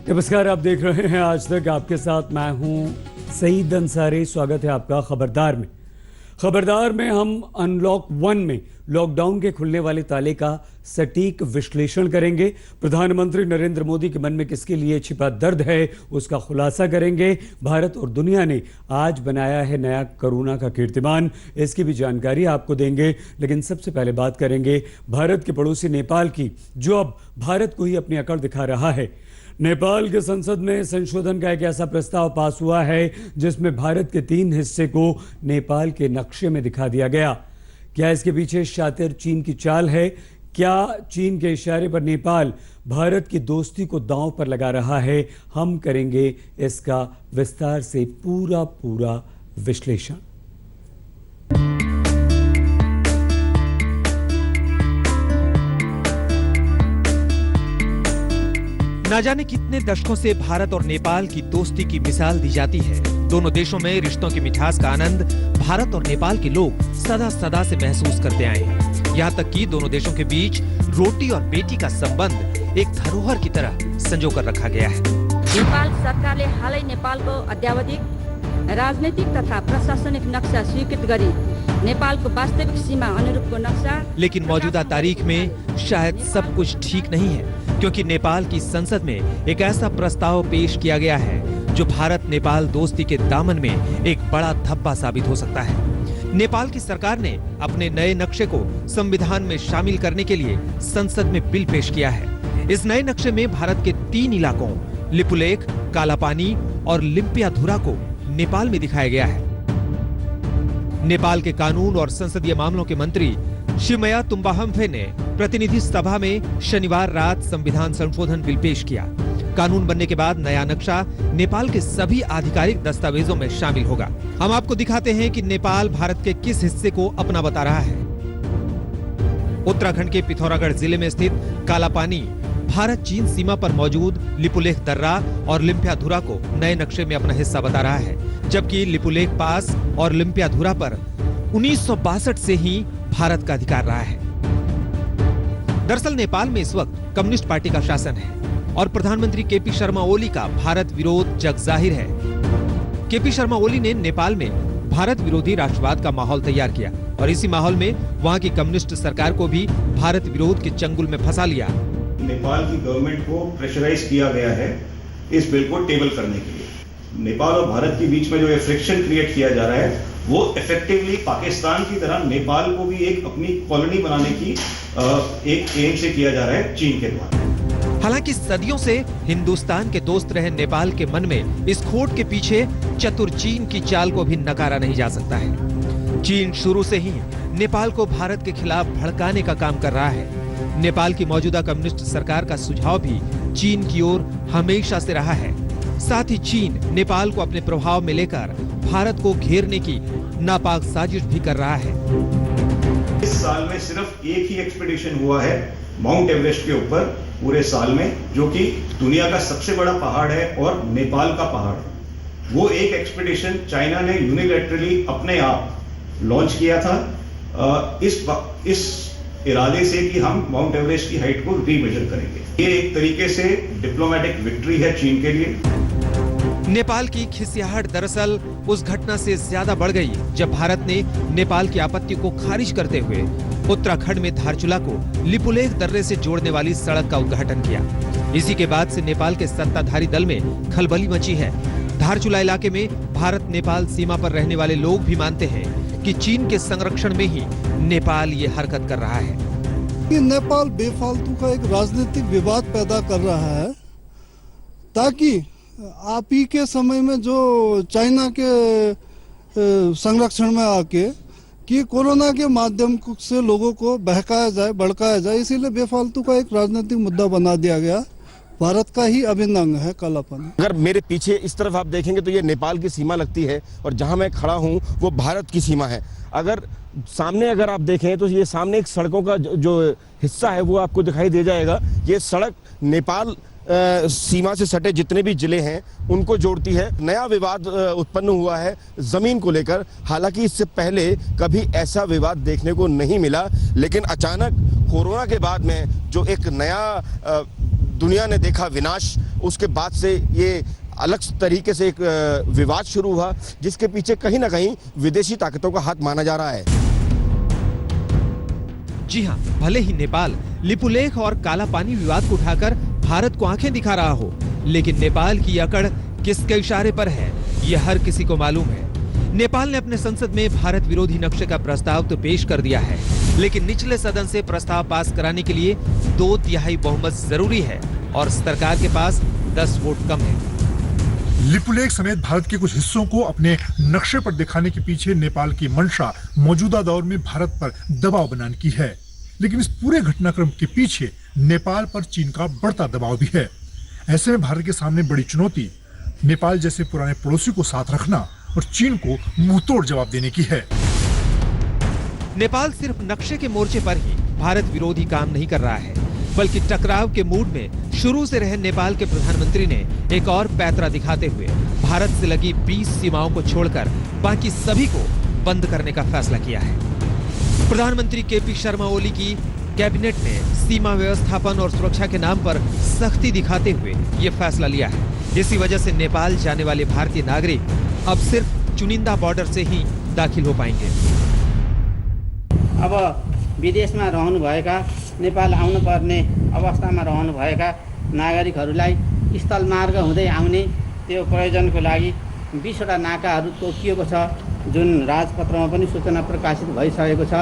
नमस्कार, आप देख रहे हैं आज तक। आपके साथ मैं हूं सईद अंसारी। स्वागत है आपका खबरदार में। खबरदार में हम अनलॉक 1 में लॉकडाउन के खुलने वाले ताले का सटीक विश्लेषण करेंगे। प्रधानमंत्री नरेंद्र मोदी के मन में किसके लिए छिपा दर्द है, उसका खुलासा करेंगे। भारत और दुनिया ने आज बनाया है नया कोरोना का कीर्तिमान, इसकी भी जानकारी आपको देंगे। लेकिन सबसे पहले बात करेंगे भारत के पड़ोसी नेपाल की, जो अब भारत को ही अपनी अकड़ दिखा रहा है। नेपाल के संसद में संशोधन का एक ऐसा प्रस्ताव पास हुआ है जिसमें भारत के 3 हिस्से को नेपाल के नक्शे में दिखा दिया गया। क्या इसके पीछे शातिर चीन की चाल है? क्या चीन के इशारे पर नेपाल भारत की दोस्ती को दांव पर लगा रहा है? हम करेंगे इसका विस्तार से पूरा विश्लेषण। ना जाने कितने दशकों से भारत और नेपाल की दोस्ती की मिसाल दी जाती है। दोनों देशों में रिश्तों की मिठास का आनंद भारत और नेपाल के लोग सदा से महसूस करते आए हैं। यहाँ तक कि दोनों देशों के बीच रोटी और बेटी का संबंध एक धरोहर की तरह संजो कर रखा गया है। नेपाल सरकारले हालै नेपालको अत्यावधिक राजनीतिक तथा प्रशासनिक नक्शा स्वीकृत गरी नेपालको वास्तविक सीमा अनुरूपको नक्शा। लेकिन मौजूदा तारीख में शायद सब कुछ ठीक नहीं है, क्योंकि नेपाल की संसद में एक ऐसा प्रस्ताव पेश किया गया है जो भारत नेपाल दोस्ती के दामन में एक बड़ा धब्बा साबित हो सकता है। नेपाल की सरकार ने अपने नए नक्शे को संविधान में शामिल करने के लिए संसद में बिल पेश किया है। इस नए नक्शे में भारत के 3 इलाकों लिपुलेख, कालापानी और लिम्पियाधुरा को नेपाल में दिखाया गया है। नेपाल के कानून और संसदीय मामलों के मंत्री शिवमया तुम्बाहम्फे ने प्रतिनिधि सभा में शनिवार रात संविधान संशोधन बिल पेश किया। कानून बनने के बाद नया नक्शा नेपाल के सभी आधिकारिक दस्तावेजों में शामिल होगा। हम आपको दिखाते हैं कि नेपाल भारत के किस हिस्से को अपना बता रहा है। उत्तराखंड के पिथौरागढ़ जिले में स्थित कालापानी भारत चीन सीमा पर मौजूद लिपुलेख दर्रा और लिम्पियाधुरा को नए नक्शे में अपना हिस्सा बता रहा है, जबकि लिपुलेख पास और लिम्पियाधुरा पर 1962 से ही भारत का अधिकार रहा है। दरअसल नेपाल में इस वक्त कम्युनिस्ट पार्टी का शासन है और प्रधानमंत्री केपी शर्मा ओली का भारत विरोध जगजाहिर है। केपी शर्मा ओली ने नेपाल में भारत विरोधी राष्ट्रवाद का माहौल तैयार किया और इसी माहौल में वहां की कम्युनिस्ट सरकार को भी भारत विरोध के चंगुल में फंसा लिया। नेपाल की गवर्नमेंट को प्रेशराइज किया गया है इस बिल को टेबल करने के लिए। नेपाल और भारत के बीच में जो फ्रिक्शन क्रिएट किया जा रहा है वो इफेक्टिवली पाकिस्तान की तरह नेपाल को भी एक अपनी कॉलोनी बनाने की एक एम से किया जा रहा है चीन के द्वारा। हालांकि सदियों से हिंदुस्तान के दोस्त रहे नेपाल के मन में इस खोट के पीछे चतुर चीन की चाल को भी नकारा नहीं जा सकता है। चीन शुरू से ही नेपाल को भारत के खिलाफ भड़काने का काम कर रहा है। नेपाल की मौजूदा कम्युनिस्ट सरकार का सुझाव भी चीन की ओर हमेशा से रहा है। साथ ही चीन नेपाल को अपने प्रभाव में लेकर भारत को घेरने की नापाक साजिश भी कर रहा है। इस साल में सिर्फ एक ही एक्सपीडिशन हुआ है माउंट एवरेस्ट के ऊपर पूरे साल में, जो कि दुनिया का सबसे बड़ा पहाड़ है और नेपाल का पहाड़ है। वो एक एक्सपीडिशन चाइना ने यूनिलैटरली अपने आप लॉन्च किया था इस इरादे से कि हम माउंट एवरेस्ट की हाइट को रीमेजर करेंगे। ये एक तरीके से डिप्लोमेटिक विक्ट्री है चीन के लिए। नेपाल की खिसियाहट दरअसल उस घटना से ज्यादा बढ़ गई जब भारत ने नेपाल की आपत्ति को खारिज करते हुए उत्तराखंड में धारचूला को लिपुलेख दर्रे से जोड़ने वाली सड़क का उद्घाटन किया। इसी के बाद से नेपाल के सत्ताधारी दल में खलबली मची है। धारचूला इलाके में भारत नेपाल सीमा पर रहने वाले लोग भी मानते हैं कि चीन के संरक्षण में ही नेपाल ये हरकत कर रहा है। नेपाल बेफालतू का एक राजनीतिक विवाद पैदा कर रहा है ताकि आप ही के समय में जो चाइना के संरक्षण में आके कि कोरोना के माध्यम से लोगों को बहकाया जाए, भड़काया जाए, इसीलिए बेफालतू का एक राजनीतिक मुद्दा बना दिया गया। भारत का ही अभिन्न अंग है कालापानी। अगर मेरे पीछे इस तरफ आप देखेंगे तो ये नेपाल की सीमा लगती है और जहां मैं खड़ा हूं वो भारत की सीमा है। अगर सामने अगर आप देखें तो ये सामने एक सड़कों का जो हिस्सा है वो आपको दिखाई दे जाएगा। ये सड़क नेपाल सीमा से सटे जितने भी जिले हैं उनको जोड़ती है। नया विवाद उत्पन्न हुआ है जमीन को लेकर। हालांकि इससे पहले कभी ऐसा विवाद देखने को नहीं मिला, लेकिन अचानक कोरोना के बाद में जो एक नया दुनिया ने देखा विनाश, उसके बाद से ये अलग तरीके से एक विवाद शुरू हुआ, जिसके पीछे कहीं ना कहीं विदेशी ताकतों का हाथ माना जा रहा है। जी हां, भले ही नेपाल लिपुलेख और काला पानी विवाद को उठाकर भारत को आंखें दिखा रहा हो, लेकिन नेपाल की अकड़ किसके इशारे पर है, यह हर किसी को मालूम है। नेपाल ने अपने संसद में भारत विरोधी नक्शे का प्रस्ताव तो पेश कर दिया है, लेकिन निचले सदन से प्रस्ताव पास कराने के लिए 2/3 बहुमत जरूरी है और सरकार के पास 10 वोट कम है। लिपुलेख समेत भारत के कुछ हिस्सों को अपने नक्शे पर दिखाने के पीछे नेपाल की मंशा मौजूदा दौर में भारत पर दबाव बनाने की है, लेकिन इस पूरे घटनाक्रम के पीछे नेपाल पर चीन का बढ़ता दबाव भी है। ऐसे में भारत के सामने बड़ी चुनौती नेपाल जैसे पुराने पड़ोसी को साथ रखना और चीन को मुंहतोड़ जवाब देने की है। नेपाल सिर्फ नक्शे के मोर्चे पर ही भारत विरोधी काम नहीं कर रहा है, बल्कि टकराव के मूड में शुरू से रहे नेपाल के प्रधानमंत्री ने एक और पैतरा दिखाते हुए भारत से लगी 20 सीमाओं को छोड़कर बाकी सभी को बंद करने का फैसला किया है। प्रधानमंत्री केपी शर्मा ओली की कैबिनेट ने सीमा व्यवस्थापन और सुरक्षा के नाम पर सख्ती दिखाते हुए ये फैसला लिया है। इसी वजह से नेपाल जाने वाले भारतीय नागरिक अब सिर्फ चुनिंदा बॉर्डर से ही दाखिल हो पाएंगे। अब विदेशमा रहनुभएका नेपाल आउनुपर्ने अवस्थामा रहनुभएका नागरिकहरूलाई स्थल मार्ग हुँदै आउने त्यो प्रयोजनको लागि 20 वटा नाकाहरू तोकिएको छ, जुन राजपत्रमा पनि सूचना प्रकाशित भइसकेको छ।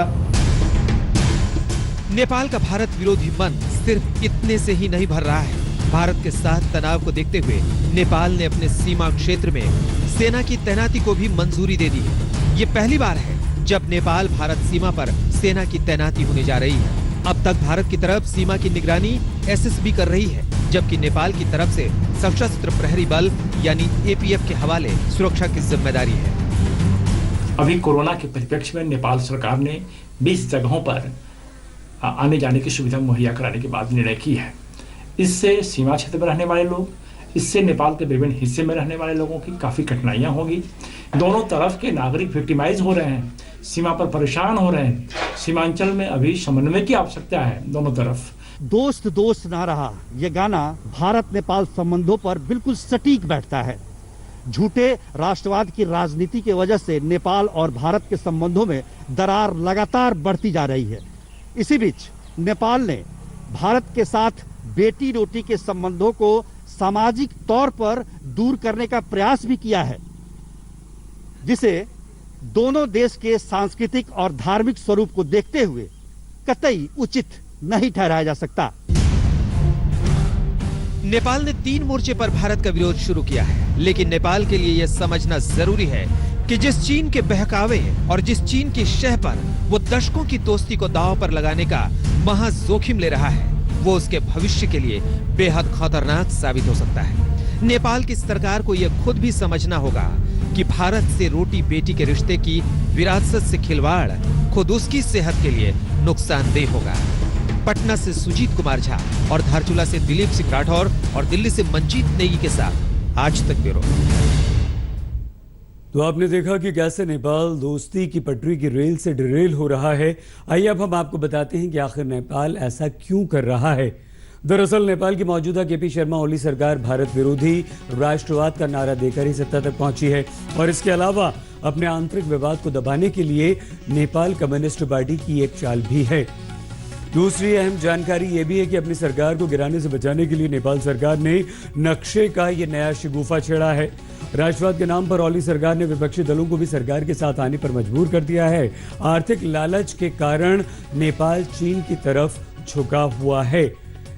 नेपाल का भारत विरोधी मन सिर्फ इतने से ही नहीं भर रहा है। भारत के साथ तनाव को देखते हुए नेपाल ने अपने सीमा क्षेत्र में सेना की तैनाती को भी मंजूरी दे दी है। ये पहली बार है जब नेपाल भारत सीमा पर सेना की तैनाती होने जा रही है। अब तक भारत की तरफ सीमा की निगरानी एसएसबी कर रही है, जबकि नेपाल की तरफ से सशस्त्र प्रहरी बल यानी एपीएफ के हवाले सुरक्षा की जिम्मेदारी है। अभी कोरोना के परिप्रेक्ष्य में नेपाल सरकार ने 20 जगहों पर आने जाने की सुविधा मुहैया कराने के बाद निर्णय की है। इससे सीमा क्षेत्र में रहने वाले लोग, इससे नेपाल के विभिन्न हिस्से में रहने वाले लोगों की काफ़ी कठिनाइयाँ होगी। दोनों तरफ के नागरिक विक्टिमाइज हो रहे हैं, सीमा पर परेशान हो रहे हैं। सीमांचल में अभी समन्वय की आवश्यकता है दोनों तरफ। दोस्त दोस्त ना रहा, ये गाना भारत नेपाल संबंधों पर बिल्कुल सटीक बैठता है। झूठे राष्ट्रवाद की राजनीति की वजह से नेपाल और भारत के संबंधों में दरार लगातार बढ़ती जा रही है। इसी बीच नेपाल ने भारत के साथ बेटी रोटी के संबंधों को सामाजिक तौर पर दूर करने का प्रयास भी किया है, जिसे दोनों देश के सांस्कृतिक और धार्मिक स्वरूप को देखते हुए कतई उचित नहीं ठहराया जा सकता। नेपाल ने 3 मोर्चे पर भारत का विरोध शुरू किया है, लेकिन नेपाल के लिए यह समझना जरूरी है कि जिस चीन के बहकावे और जिस चीन की शह पर वो दशकों की दोस्ती को दांव पर लगाने का महा जोखिम ले रहा है, वो उसके भविष्य के लिए बेहद खतरनाक साबित हो सकता है। नेपाल की सरकार को यह खुद भी समझना होगा कि भारत से रोटी बेटी के रिश्ते की विरासत से खिलवाड़ खुद उसकी सेहत के लिए नुकसानदेह होगा। पटना से सुजीत कुमार झा और धारचूला से दिलीप सिंह राठौर और दिल्ली से मंजीत नेगी के साथ आज तक ब्यूरो। तो आपने देखा कि कैसे नेपाल दोस्ती की पटरी की रेल से डिरेल हो रहा है। आइए अब हम आपको बताते हैं कि आखिर नेपाल ऐसा क्यों कर रहा है। दरअसल नेपाल की मौजूदा केपी शर्मा ओली सरकार भारत विरोधी राष्ट्रवाद का नारा देकर ही सत्ता तक पहुंची है और इसके अलावा अपने आंतरिक विवाद को दबाने के लिए नेपाल कम्युनिस्ट पार्टी की एक चाल भी है। दूसरी अहम जानकारी यह भी है कि अपनी सरकार को गिराने से बचाने के लिए नेपाल सरकार ने नक्शे का यह नया शिगुफा छेड़ा है। राष्ट्रवाद के नाम पर ओली सरकार ने विपक्षी दलों को भी सरकार के साथ आने पर मजबूर कर दिया है। आर्थिक लालच के कारण नेपाल चीन की तरफ झुका हुआ है।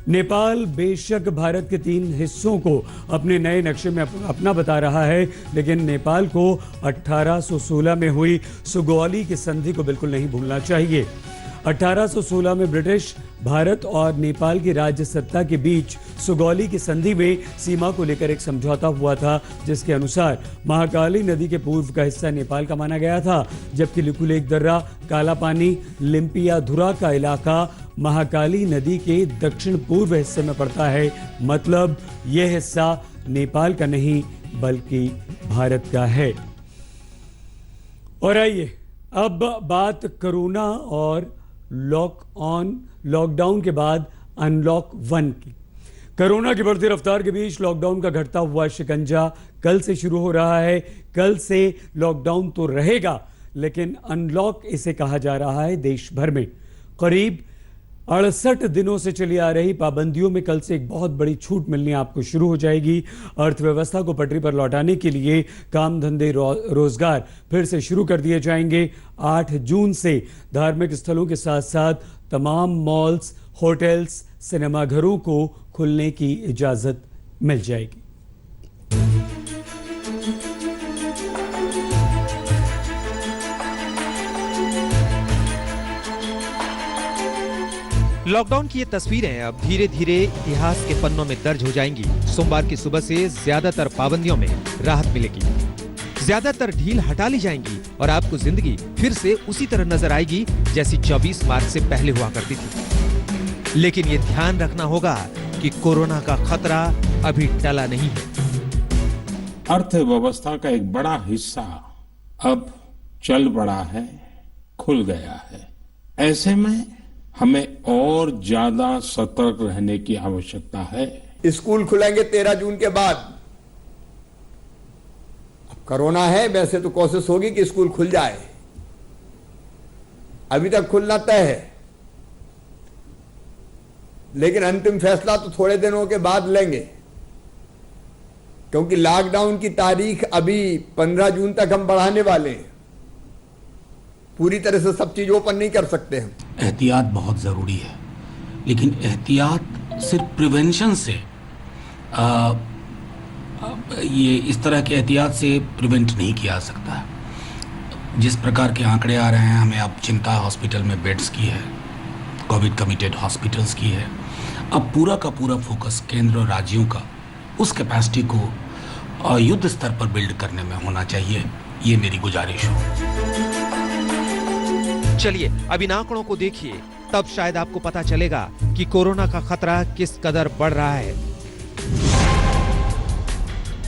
नेपाल बेशक भारत के 3 हिस्सों को अपने नए नक्शे में अपना बता रहा है, लेकिन नेपाल को 1816 में हुई सुगौली की संधि को बिल्कुल नहीं भूलना चाहिए। 1816 में ब्रिटिश भारत और नेपाल की राज्य सत्ता के बीच सुगौली की संधि में सीमा को लेकर एक समझौता हुआ था, जिसके अनुसार महाकाली नदी के पूर्व का हिस्सा नेपाल का माना गया था, जबकि लिपुलेख दर्रा, काला पानी, लिम्पियाधुरा का इलाका महाकाली नदी के दक्षिण पूर्व हिस्से में पड़ता है। मतलब यह हिस्सा नेपाल का नहीं बल्कि भारत का है। और आइए अब बात कोरोना और लॉकडाउन के बाद अनलॉक 1 की। कोरोना की बढ़ती रफ्तार के बीच लॉकडाउन का घटता हुआ शिकंजा कल से शुरू हो रहा है। कल से लॉकडाउन तो रहेगा, लेकिन अनलॉक इसे कहा जा रहा है। देश भर में करीब 68 दिनों से चली आ रही पाबंदियों में कल से एक बहुत बड़ी छूट मिलनी आपको शुरू हो जाएगी। अर्थव्यवस्था को पटरी पर लौटाने के लिए काम धंधे रोजगार फिर से शुरू कर दिए जाएंगे। 8 जून से धार्मिक स्थलों के साथ साथ तमाम मॉल्स, होटल्स, सिनेमाघरों को खुलने की इजाजत मिल जाएगी। लॉकडाउन की ये तस्वीरें अब धीरे धीरे इतिहास के पन्नों में दर्ज हो जाएंगी। सोमवार की सुबह से ज्यादातर पाबंदियों में राहत मिलेगी, ज्यादातर ढील हटा ली जाएंगी और आपको जिंदगी फिर से उसी तरह नजर आएगी जैसी 24 मार्च से पहले हुआ करती थी। लेकिन ये ध्यान रखना होगा कि कोरोना का खतरा अभी टला नहीं है। अर्थव्यवस्था का एक बड़ा हिस्सा अब चल पड़ा है, खुल गया है। ऐसे में हमें और ज्यादा सतर्क रहने की आवश्यकता है। स्कूल खुलेंगे 13 जून के बाद। अब कोरोना है, वैसे तो कोशिश होगी कि स्कूल खुल जाए, अभी तक खुलना तय है, लेकिन अंतिम फैसला तो थोड़े दिनों के बाद लेंगे, क्योंकि लॉकडाउन की तारीख अभी 15 जून तक हम बढ़ाने वाले हैं। पूरी तरह से सब चीज ओपन नहीं कर सकते हम। एहतियात बहुत ज़रूरी है, लेकिन एहतियात सिर्फ प्रिवेंशन से ये इस तरह के एहतियात से प्रिवेंट नहीं किया जा सकता। जिस प्रकार के आंकड़े आ रहे हैं, हमें अब चिंता हॉस्पिटल में बेड्स की है, कोविड कमिटेड हॉस्पिटल्स की है। अब पूरा का पूरा फोकस केंद्र और राज्यों का उस कैपेसिटी को युद्ध स्तर पर बिल्ड करने में होना चाहिए। ये मेरी गुजारिश हो। चलिए अब इन आंकड़ों को देखिए, तब शायद आपको पता चलेगा कि कोरोना का खतरा किस कदर बढ़ रहा है।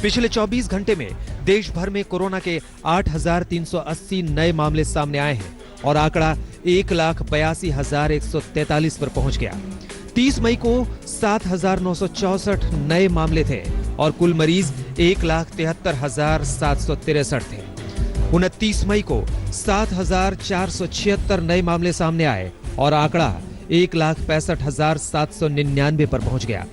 पिछले 24 घंटे में देश भर में कोरोना के 8,380 नए मामले सामने आए हैं और आंकड़ा 1,82,143 पर पहुंच गया। 30 मई को 7,964 नए मामले थे और कुल मरीज 1,73,763 थे। 29 मई को 7,476 नए मामले सामने आए और आंकड़ा 1,65,799 पर पहुंच गया।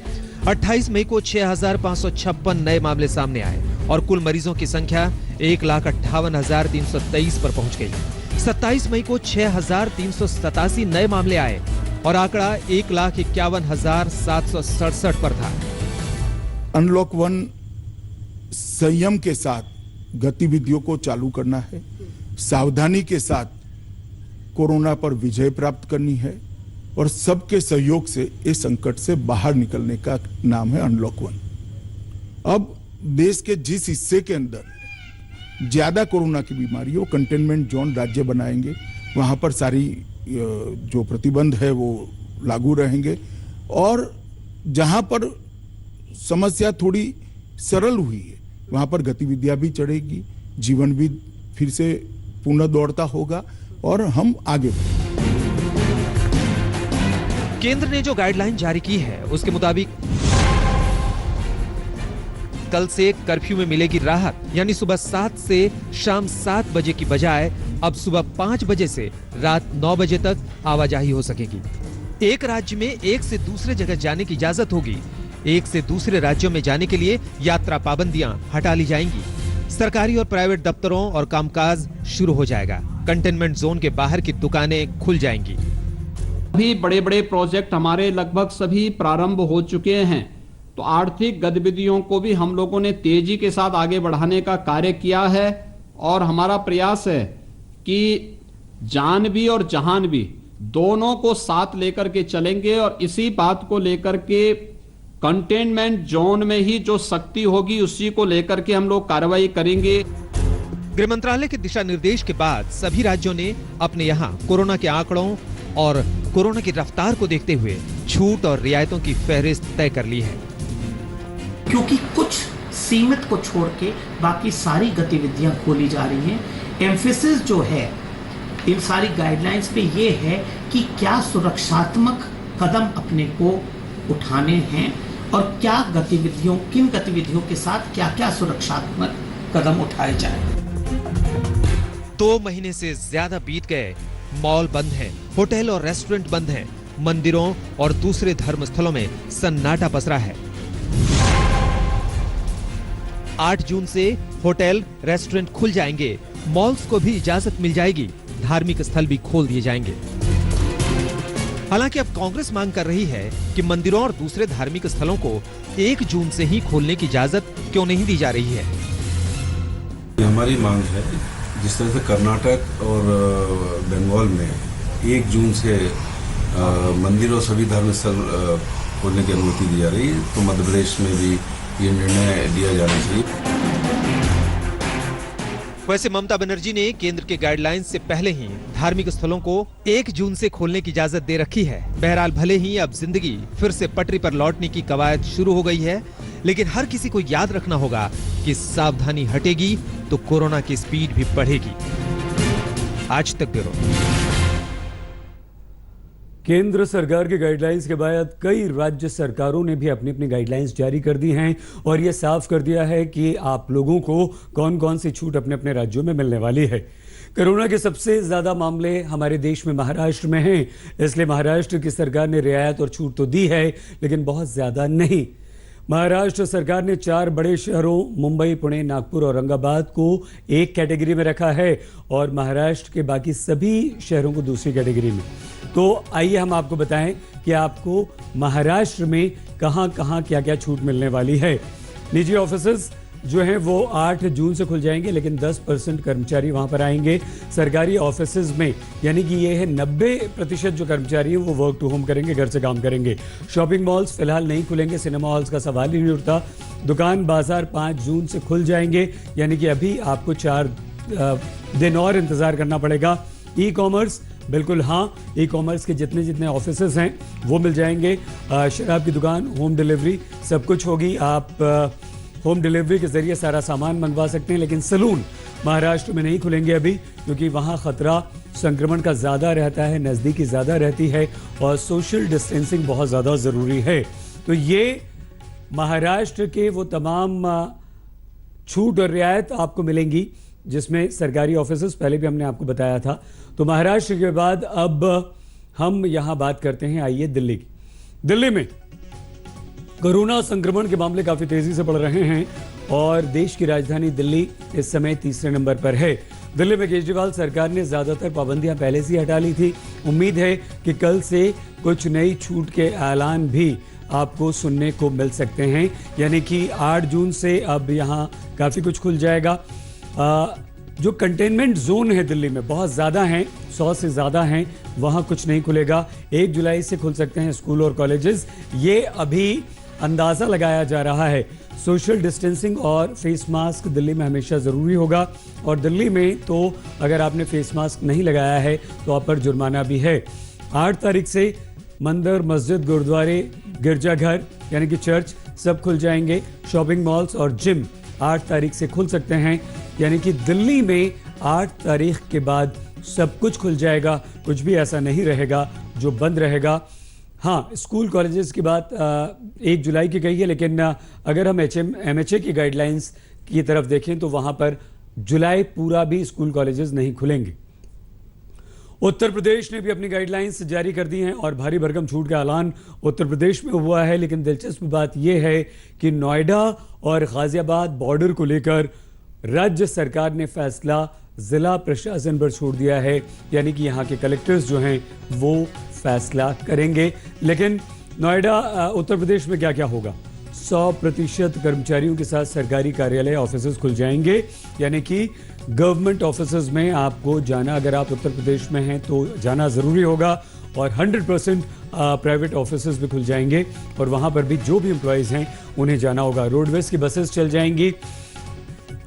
28 मई को 6,556 नए मामले सामने आए और कुल मरीजों की संख्या 1,58,323 पर पहुंच गई। 27 मई को 6,387 नए मामले आए और आंकड़ा 1,51,767 पर था। अनलॉक 1 संयम के साथ गतिविधियों को चालू करना है, सावधानी के साथ कोरोना पर विजय प्राप्त करनी है और सबके सहयोग से इस संकट से बाहर निकलने का नाम है अनलॉक 1। अब देश के जिस हिस्से के अंदर ज्यादा कोरोना की बीमारी हो, कंटेनमेंट जोन राज्य बनाएंगे, वहां पर सारी जो प्रतिबंध है वो लागू रहेंगे और जहां पर समस्या थोड़ी सरल हुई है वहां पर गतिविधियां भी चढ़ेगी, जीवन भी फिर से पुनः दौड़ता होगा और हम आगे बढ़ेंगे। केंद्र ने जो गाइडलाइन जारी की है उसके मुताबिक कल से कर्फ्यू में मिलेगी राहत, यानी सुबह 7 से शाम 7 बजे की बजाय अब सुबह 5 बजे से रात 9 बजे तक आवाजाही हो सकेगी। एक राज्य में एक से दूसरे जगह जाने की इजाजत होगी। एक से दूसरे राज्यों में जाने के लिए यात्रा पाबंदियां हटा ली जाएंगी। सरकारी और प्राइवेट दफ्तरों और कामकाज शुरू हो जाएगा। कंटेनमेंट जोन के बाहर की दुकानें खुल जाएंगी। अभी बड़े बड़े प्रोजेक्ट हमारे लगभग सभी प्रारंभ हो चुके हैं, तो आर्थिक गतिविधियों को भी हम लोगों ने तेजी के साथ आगे बढ़ाने का कार्य किया है और हमारा प्रयास है कि जान भी और जहान भी दोनों को साथ लेकर के चलेंगे और इसी बात को लेकर के कंटेनमेंट जोन में ही जो सख्ती होगी उसी को लेकर के हम लोग कार्रवाई करेंगे। गृह मंत्रालय के दिशा निर्देश के बाद सभी राज्यों ने अपने यहाँ कोरोना के आंकड़ों और कोरोना की रफ्तार को देखते हुए छूट और रियायतों की फहरिस्त तय कर ली है। क्योंकि कुछ सीमित को छोड़ के बाकी सारी गतिविधियां खोली जा रही हैं। एम्फेसिस जो है इन सारी गाइडलाइंस पे ये है कि क्या सुरक्षात्मक कदम अपने को उठाने हैं और क्या गतिविधियों, किन गतिविधियों के साथ क्या क्या सुरक्षात्मक कदम उठाए जाए। 2 महीने से ज्यादा बीत गए, मॉल बंद हैं, होटल और रेस्टोरेंट बंद हैं, मंदिरों और दूसरे धर्म स्थलों में सन्नाटा पसरा है। 8 जून से होटल, रेस्टोरेंट खुल जाएंगे, मॉल्स को भी इजाजत मिल जाएगी, धार्मिक स्थल भी खोल दिए जाएंगे। हालांकि अब कांग्रेस मांग कर रही है कि मंदिरों और दूसरे धार्मिक स्थलों को 1 जून से ही खोलने की इजाजत क्यों नहीं दी जा रही है। हमारी मांग है, जिस तरह से कर्नाटक और बंगाल में 1 जून से मंदिर और सभी धर्म स्थल खोलने की अनुमति दी जा रही है, तो मध्य प्रदेश में भी ये निर्णय लिया जाना चाहिए। वैसे ममता बनर्जी ने केंद्र के गाइडलाइंस से पहले ही धार्मिक स्थलों को 1 जून से खोलने की इजाजत दे रखी है। बहरहाल भले ही अब जिंदगी फिर से पटरी पर लौटने की कवायद शुरू हो गई है, लेकिन हर किसी को याद रखना होगा कि सावधानी हटेगी तो कोरोना की स्पीड भी बढ़ेगी। आज तक ब्यूरो। केंद्र सरकार के गाइडलाइंस के बाद कई राज्य सरकारों ने भी अपनी अपनी गाइडलाइंस जारी कर दी हैं और यह साफ कर दिया है कि आप लोगों को कौन कौन सी छूट अपने अपने राज्यों में मिलने वाली है। कोरोना के सबसे ज्यादा मामले हमारे देश में महाराष्ट्र में हैं, इसलिए महाराष्ट्र की सरकार ने रियायत और छूट तो दी है, लेकिन बहुत ज्यादा नहीं। महाराष्ट्र सरकार ने 4 बड़े शहरों मुंबई, पुणे, नागपुर और औरंगाबाद को एक कैटेगरी में रखा है और महाराष्ट्र के बाकी सभी शहरों को दूसरी कैटेगरी में। तो आइए हम आपको बताएं कि आपको महाराष्ट्र में कहां कहां क्या क्या छूट मिलने वाली है। निजी ऑफिसेज जो हैं वो 8 जून से खुल जाएंगे, लेकिन 10% कर्मचारी वहां पर आएंगे। सरकारी ऑफिसेज में यानी कि ये है 90% जो कर्मचारी हैं वो वर्क टू होम करेंगे, घर से काम करेंगे। शॉपिंग मॉल्स फिलहाल नहीं खुलेंगे, सिनेमा हॉल्स का सवाल ही नहीं उठता। दुकान बाजार 5 जून से खुल जाएंगे, यानी कि अभी आपको 4 दिन और इंतजार करना पड़ेगा। ई कॉमर्स बिल्कुल हाँ, ई कॉमर्स के जितने जितने ऑफिसेज हैं वो मिल जाएंगे। शराब की दुकान, होम डिलीवरी सब कुछ होगी। आप होम डिलीवरी के जरिए सारा सामान मंगवा सकते हैं, लेकिन सलून महाराष्ट्र में नहीं खुलेंगे अभी, क्योंकि वहाँ खतरा संक्रमण का ज़्यादा रहता है, नज़दीकी ज़्यादा रहती है और सोशल डिस्टेंसिंग बहुत ज़्यादा ज़रूरी है। तो ये महाराष्ट्र के वो तमाम छूट और रियायत आपको मिलेंगी जिसमें सरकारी ऑफिसेज पहले भी हमने आपको बताया था। तो महाराष्ट्र के बाद अब हम यहाँ बात करते हैं, आइए दिल्ली की। दिल्ली में कोरोना संक्रमण के मामले काफी तेजी से बढ़ रहे हैं और देश की राजधानी दिल्ली इस समय 3रे नंबर पर है। दिल्ली में केजरीवाल सरकार ने ज्यादातर पाबंदियां पहले से ही हटा ली थी। उम्मीद है कि कल से कुछ नई छूट के ऐलान भी आपको सुनने को मिल सकते हैं, यानी कि 8 जून से अब यहाँ काफी कुछ खुल जाएगा। जो कंटेनमेंट जोन है दिल्ली में बहुत ज़्यादा हैं, 100 से ज़्यादा हैं, वहाँ कुछ नहीं खुलेगा। 1 जुलाई से खुल सकते हैं स्कूल और कॉलेजेस। ये अभी अंदाज़ा लगाया जा रहा है। सोशल डिस्टेंसिंग और फेस मास्क दिल्ली में हमेशा ज़रूरी होगा और दिल्ली में तो अगर आपने फेस मास्क नहीं लगाया है तो आप पर जुर्माना भी है। 8 तारीख से मंदिर, मस्जिद, गुरुद्वारे, गिरजाघर यानी कि चर्च सब खुल जाएंगे। शॉपिंग मॉल्स और जिम 8 तारीख से खुल सकते हैं, यानी कि दिल्ली में 8 तारीख के बाद सब कुछ खुल जाएगा। कुछ भी ऐसा नहीं रहेगा जो बंद रहेगा। हाँ, स्कूल कॉलेजेस की बात 1 जुलाई की कही है, लेकिन अगर हम MHA की गाइडलाइंस की तरफ देखें तो वहाँ पर जुलाई पूरा भी स्कूल कॉलेजेस नहीं खुलेंगे। उत्तर प्रदेश ने भी अपनी गाइडलाइंस जारी कर दी हैं और भारी भरकम छूट का ऐलान उत्तर प्रदेश में हुआ है। लेकिन दिलचस्प बात यह है कि नोएडा और गाजियाबाद बॉर्डर को लेकर राज्य सरकार ने फैसला जिला प्रशासन पर छोड़ दिया है, यानी कि यहाँ के कलेक्टर्स जो हैं वो फैसला करेंगे। लेकिन नोएडा उत्तर प्रदेश में क्या क्या होगा? 100% कर्मचारियों के साथ सरकारी कार्यालय ऑफिसेज खुल जाएंगे, यानी कि गवर्नमेंट ऑफिसेज में आपको जाना, अगर आप उत्तर प्रदेश में हैं तो जाना ज़रूरी होगा। और 100% प्राइवेट ऑफिसेज भी खुल जाएंगे और वहाँ पर भी जो भी एम्प्लॉयज़ हैं उन्हें जाना होगा। रोडवेज की बसेस चल जाएंगी,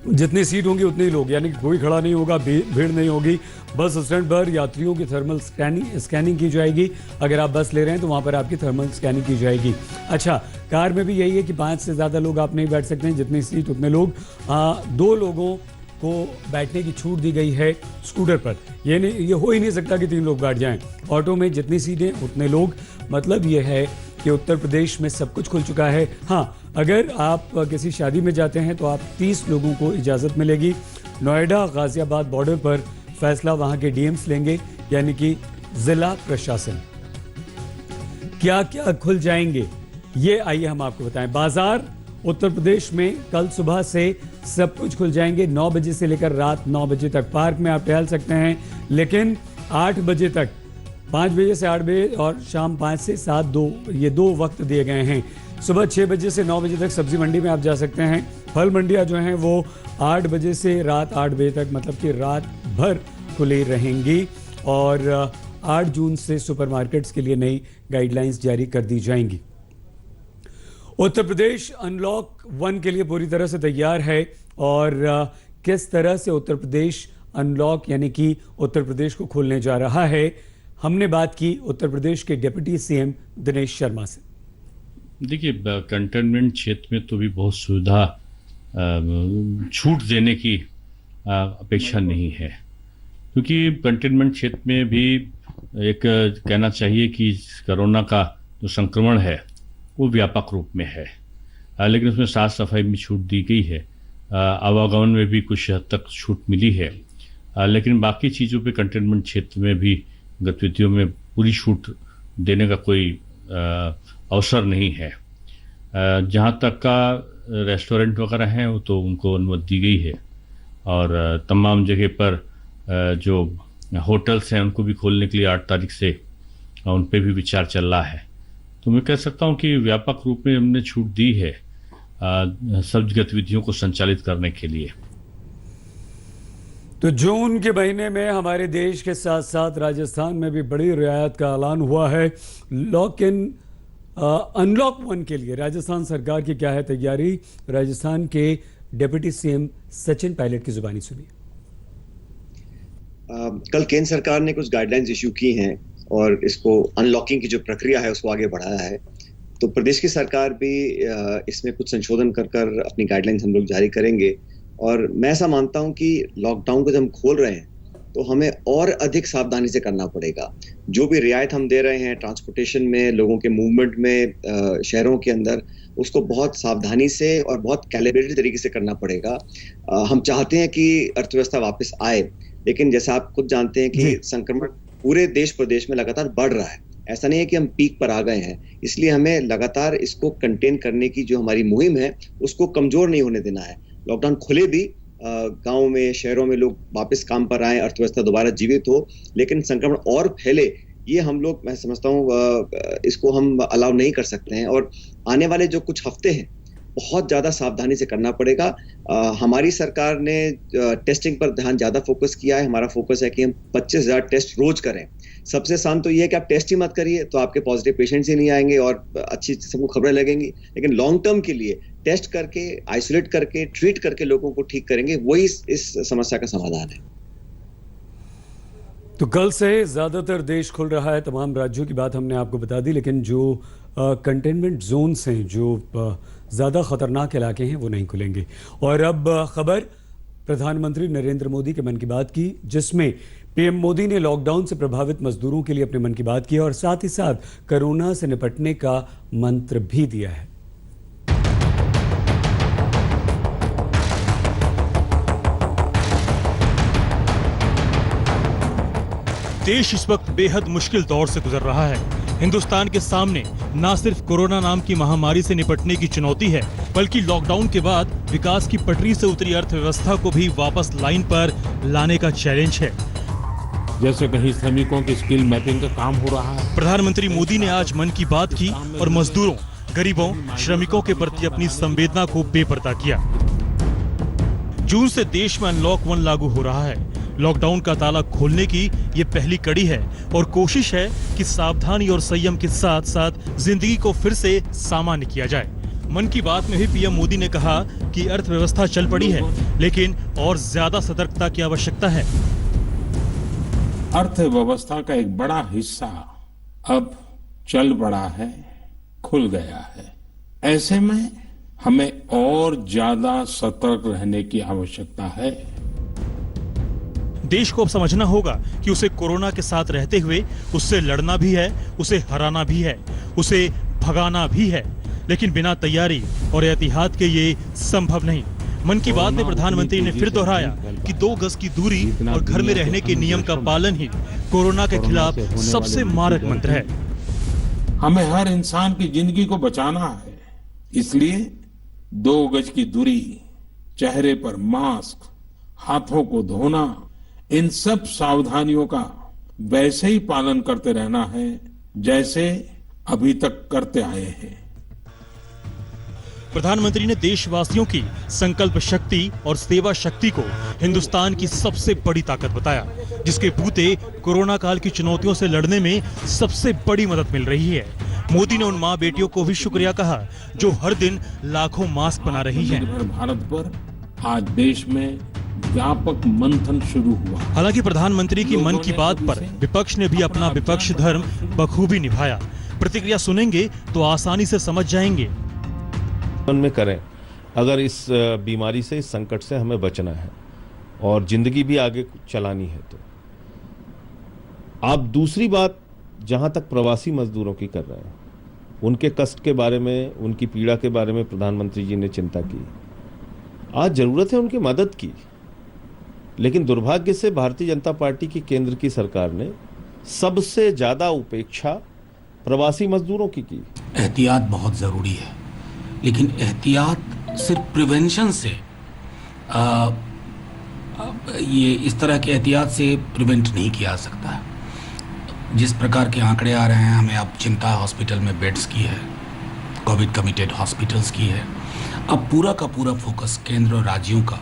जितनी सीट होंगी उतने ही लोग, यानी कि कोई खड़ा नहीं होगा, भीड़ नहीं होगी। बस स्टैंड पर यात्रियों की थर्मल स्कैनिंग की जाएगी। अगर आप बस ले रहे हैं तो वहाँ पर आपकी थर्मल स्कैनिंग की जाएगी। अच्छा, कार में भी यही है कि 5 से ज़्यादा लोग आप नहीं बैठ सकते हैं, जितनी सीट उतने लोग। 2 लोगों को बैठने की छूट दी गई है स्कूटर पर। ये हो ही नहीं सकता कि 3 लोग बैठ जाएं। ऑटो में जितनी सीटें उतने लोग, मतलब ये है कि उत्तर प्रदेश में सब कुछ खुल चुका है। हाँ, अगर आप किसी शादी में जाते हैं तो आप 30 लोगों को इजाज़त मिलेगी। नोएडा गाजियाबाद बॉर्डर पर फैसला वहां के डीएम्स लेंगे, यानी कि जिला प्रशासन। क्या क्या खुल जाएंगे ये आइए हम आपको बताएं। बाजार उत्तर प्रदेश में कल सुबह से सब कुछ खुल जाएंगे। 9 बजे से लेकर रात 9 बजे तक पार्क में आप टहल सकते हैं, लेकिन 8 बजे तक, 5 बजे से 8 बजे और शाम 5 से 7, ये 2 वक्त दिए गए हैं। सुबह 6 बजे से 9 बजे तक सब्जी मंडी में आप जा सकते हैं। फल मंडियां जो हैं वो 8 बजे से रात 8 बजे तक, मतलब कि रात भर खुली रहेंगी। और 8 जून से सुपरमार्केट्स के लिए नई गाइडलाइंस जारी कर दी जाएंगी। उत्तर प्रदेश अनलॉक 1 के लिए पूरी तरह से तैयार है। और किस तरह से उत्तर प्रदेश अनलॉक यानी कि उत्तर प्रदेश को खोलने जा रहा है, हमने बात की उत्तर प्रदेश के डिप्टी सीएम दिनेश शर्मा से। देखिए, कंटेनमेंट क्षेत्र में तो भी बहुत सुविधा छूट देने की अपेक्षा नहीं है, क्योंकि कंटेनमेंट क्षेत्र में भी एक कहना चाहिए कि कोरोना का जो संक्रमण है वो व्यापक रूप में है, लेकिन उसमें साफ सफाई में छूट दी गई है, आवागमन में भी कुछ हद तक छूट मिली है, लेकिन बाकी चीज़ों पे कंटेनमेंट क्षेत्र में भी गतिविधियों में पूरी छूट देने का कोई अवसर नहीं है। जहाँ तक का रेस्टोरेंट वगैरह हैं वो तो उनको अनुमति दी गई है, और तमाम जगह पर जो होटल्स हैं उनको भी खोलने के लिए 8 तारीख से उन पे भी विचार चल रहा है। तो मैं कह सकता हूँ कि व्यापक रूप में हमने छूट दी है सब गतिविधियों को संचालित करने के लिए। तो जून के महीने में हमारे देश के साथ साथ राजस्थान में भी बड़ी रियायत का ऐलान हुआ है। अनलॉक 1 के लिए राजस्थान सरकार की क्या है तैयारी, राजस्थान के डिप्टी सीएम सचिन पायलट की जुबानी सुनिए। कल केंद्र सरकार ने कुछ गाइडलाइंस इश्यू की हैं और इसको अनलॉकिंग की जो प्रक्रिया है उसको आगे बढ़ाया है। तो प्रदेश की सरकार भी इसमें कुछ संशोधन कर अपनी गाइडलाइंस हम लोग जारी करेंगे। और मैं ऐसा मानता हूं कि लॉकडाउन को जब हम खोल रहे हैं तो हमें और अधिक सावधानी से करना पड़ेगा। जो भी रियायत हम दे रहे हैं ट्रांसपोर्टेशन में, लोगों के मूवमेंट में, शहरों के अंदर, उसको बहुत सावधानी से और बहुत कैलिब्रेटेड तरीके से करना पड़ेगा। हम चाहते हैं कि अर्थव्यवस्था वापस आए, लेकिन जैसा आप खुद जानते हैं कि संक्रमण पूरे देश प्रदेश में लगातार बढ़ रहा है। ऐसा नहीं है कि हम पीक पर आ गए हैं, इसलिए हमें लगातार इसको कंटेन करने की जो हमारी मुहिम है उसको कमजोर नहीं होने देना है। लॉकडाउन खुले भी, गांव में, शहरों में लोग वापस काम पर आए, अर्थव्यवस्था दोबारा जीवित हो, लेकिन संक्रमण और फैले ये हम लोग, मैं समझता हूँ इसको हम अलाउ नहीं कर सकते हैं। और आने वाले जो कुछ हफ्ते हैं बहुत ज्यादा सावधानी से करना पड़ेगा। हमारी सरकार ने टेस्टिंग पर ध्यान ज्यादा फोकस किया है। हमारा फोकस है कि हम 25,000 टेस्ट रोज करें। सबसे आसान तो ये है कि आप टेस्ट ही मत करिए, तो आपके पॉजिटिव पेशेंट्स ही नहीं आएंगे और अच्छी सबको खबरें लगेंगी। लेकिन लॉन्ग टर्म के लिए टेस्ट करके, आइसोलेट करके, ट्रीट करके लोगों को ठीक करेंगे, वही इस समस्या का समाधान है। तो कल से ज्यादातर देश खुल रहा है, तमाम राज्यों की बात हमने आपको बता दी, लेकिन जो कंटेनमेंट जोन्स हैं, जो ज़्यादा ख़तरनाक इलाके हैं, वो नहीं खुलेंगे। और अब खबर प्रधानमंत्री नरेंद्र मोदी के मन की बात की, जिसमें पीएम मोदी ने लॉकडाउन से प्रभावित मजदूरों के लिए अपने मन की बात की और साथ ही साथ कोरोना से निपटने का मंत्र भी दिया है। देश इस वक्त बेहद मुश्किल दौर से गुजर रहा है। हिंदुस्तान के सामने न सिर्फ कोरोना नाम की महामारी से निपटने की चुनौती है, बल्कि लॉकडाउन के बाद विकास की पटरी से उतरी अर्थव्यवस्था को भी वापस लाइन पर लाने का चैलेंज है। जैसे कहीं श्रमिकों की स्किल मैपिंग का काम हो रहा है। प्रधानमंत्री मोदी ने आज मन की बात की और मजदूरों, गरीबों, श्रमिकों के प्रति अपनी संवेदना को बेपर्दा किया। जून से देश में अनलॉक 1 लागू हो रहा है। लॉकडाउन का ताला खोलने की ये पहली कड़ी है और कोशिश है कि सावधानी और संयम के साथ साथ जिंदगी को फिर से सामान्य किया जाए। मन की बात में भी पीएम मोदी ने कहा कि अर्थव्यवस्था चल पड़ी है, लेकिन और ज्यादा सतर्कता की आवश्यकता है। अर्थव्यवस्था का एक बड़ा हिस्सा अब चल पड़ा है, खुल गया है। ऐसे में हमें और ज्यादा सतर्क रहने की आवश्यकता है। देश को अब समझना होगा कि उसे कोरोना के साथ रहते हुए उससे लड़ना भी है, उसे हराना भी है, उसे भगाना भी है, लेकिन बिना तैयारी और एहतियात के ये संभव नहीं। मन की बात में प्रधानमंत्री ने फिर दोहराया कि 2 गज की दूरी और घर में रहने के नियम का पालन ही कोरोना के खिलाफ सबसे मारक मंत्र है। हमें हर इंसान की जिंदगी को बचाना है, इसलिए 2 गज की दूरी, चेहरे पर मास्क, हाथों को धोना, इन सब सावधानियों का वैसे ही पालन करते रहना है जैसे अभी तक करते आए हैं। प्रधानमंत्री ने देशवासियों की संकल्प शक्ति और सेवा शक्ति को हिंदुस्तान की सबसे बड़ी ताकत बताया, जिसके बूते कोरोना काल की चुनौतियों से लड़ने में सबसे बड़ी मदद मिल रही है। मोदी ने उन माँ बेटियों को भी शुक्रिया कहा जो हर दिन लाखों मास्क बना रही हैं। भारत पर आज देश में व्यापक मंथन शुरू हुआ। हालांकि प्रधानमंत्री की मन की बात पर विपक्ष ने भी अपना विपक्ष धर्म बखूबी निभाया। प्रतिक्रिया सुनेंगे तो आसानी से समझ जाएंगे। में करें, अगर इस बीमारी से, इस संकट से हमें बचना है और जिंदगी भी आगे चलानी है तो। आप दूसरी बात जहां तक प्रवासी मजदूरों की कर रहे हैं, उनके कष्ट के बारे में, उनकी पीड़ा के बारे में प्रधानमंत्री जी ने चिंता की। आज जरूरत है उनकी मदद की, लेकिन दुर्भाग्य से भारतीय जनता पार्टी की केंद्र की सरकार ने सबसे ज्यादा उपेक्षा प्रवासी मजदूरों की एहतियात बहुत जरूरी है, लेकिन एहतियात सिर्फ प्रिवेंशन से ये इस तरह के एहतियात से प्रिवेंट नहीं किया जा सकता। जिस प्रकार के आंकड़े आ रहे हैं, हमें अब चिंता हॉस्पिटल में बेड्स की है, कोविड कमिटेड हॉस्पिटल्स की है। अब पूरा का पूरा फोकस केंद्र और राज्यों का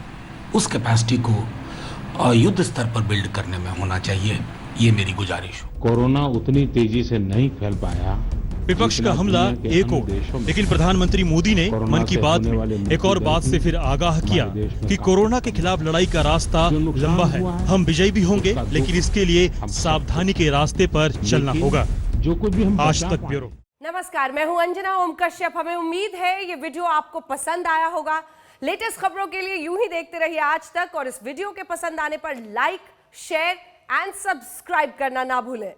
उस कैपेसिटी को युद्ध स्तर पर बिल्ड करने में होना चाहिए। ये मेरी गुजारिश हो। कोरोना उतनी तेजी से नहीं फैल पाया। विपक्ष का हमला एक और, लेकिन प्रधानमंत्री मोदी ने मन की बात में एक और बात से फिर आगाह किया कि कोरोना के खिलाफ लड़ाई का रास्ता लंबा है। हम विजयी भी होंगे, लेकिन इसके लिए सावधानी के रास्ते पर चलना होगा। जो कुछ भी हम आज तक ब्यूरो। नमस्कार, मैं हूं अंजना ओम कश्यप। हमें उम्मीद है ये वीडियो आपको पसंद आया होगा। लेटेस्ट खबरों के लिए यूं ही देखते रहिए आज तक, और इस वीडियो के पसंद आने पर लाइक, शेयर एंड सब्सक्राइब करना ना भूलें।